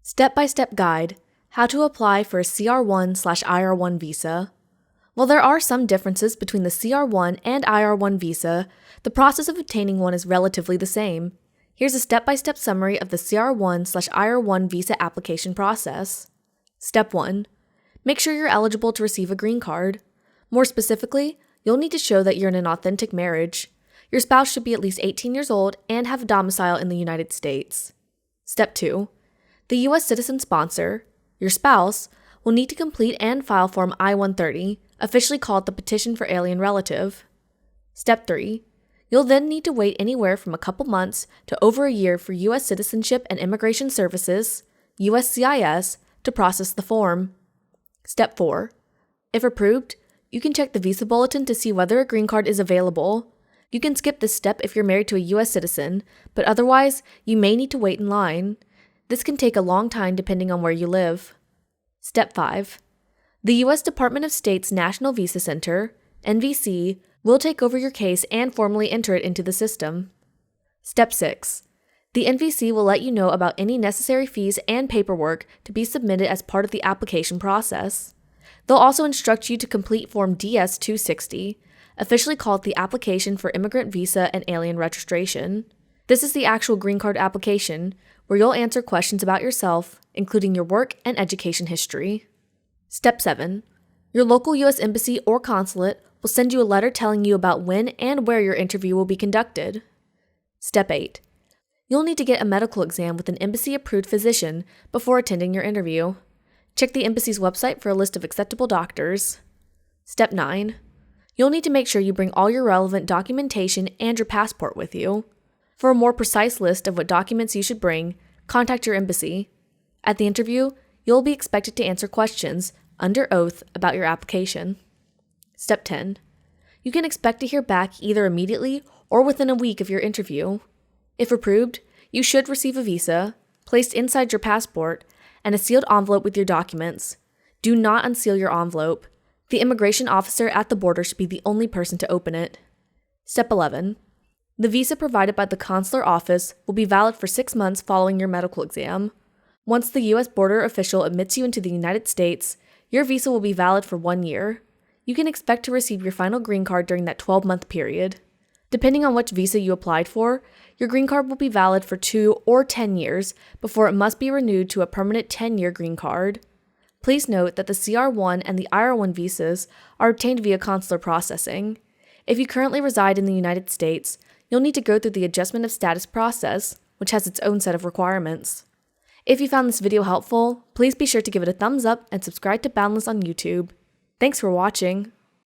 Step-by-step guide, how to apply for a CR1/IR1 visa. While there are some differences between the CR1 and IR1 visa, the process of obtaining one is relatively the same. Here's a step-by-step summary of the CR1/IR1 visa application process. Step 1. Make sure you're eligible to receive a green card. More specifically, you'll need to show that you're in an authentic marriage. Your spouse should be at least 18 years old and have a domicile in the United States. Step 2. The U.S. citizen sponsor, your spouse, will need to complete and file Form I-130, officially called the Petition for Alien Relative. Step 3. You'll then need to wait anywhere from a couple months to over a year for U.S. Citizenship and Immigration Services, USCIS, to process the form. Step 4. If approved, you can check the visa bulletin to see whether a green card is available. You can skip this step if you're married to a U.S. citizen, but otherwise, you may need to wait in line. This can take a long time depending on where you live. Step 5. The U.S. Department of State's National Visa Center, NVC, will take over your case and formally enter it into the system. Step 6. The NVC will let you know about any necessary fees and paperwork to be submitted as part of the application process. They'll also instruct you to complete Form DS-260, officially called the Application for Immigrant Visa and Alien Registration. This is the actual green card application, where you'll answer questions about yourself, including your work and education history. Step 7. Your local U.S. Embassy or consulate will send you a letter telling you about when and where your interview will be conducted. Step 8. You'll need to get a medical exam with an embassy-approved physician before attending your interview. Check the embassy's website for a list of acceptable doctors. Step 9. You'll need to make sure you bring all your relevant documentation and your passport with you. For a more precise list of what documents you should bring, contact your embassy. At the interview, you'll be expected to answer questions under oath about your application. Step 10. You can expect to hear back either immediately or within a week of your interview. If approved, you should receive a visa, placed inside your passport, and a sealed envelope with your documents. Do not unseal your envelope. The immigration officer at the border should be the only person to open it. Step 11. The visa provided by the consular office will be valid for 6 months following your medical exam. Once the U.S. border official admits you into the United States, your visa will be valid for 1 year. You can expect to receive your final green card during that 12-month period. Depending on which visa you applied for, your green card will be valid for 2 or 10 years before it must be renewed to a permanent 10-year green card. Please note that the CR1 and the IR1 visas are obtained via consular processing. If you currently reside in the United States, you'll need to go through the adjustment of status process, which has its own set of requirements. If you found this video helpful, please be sure to give it a thumbs up and subscribe to Boundless on YouTube. Thanks for watching.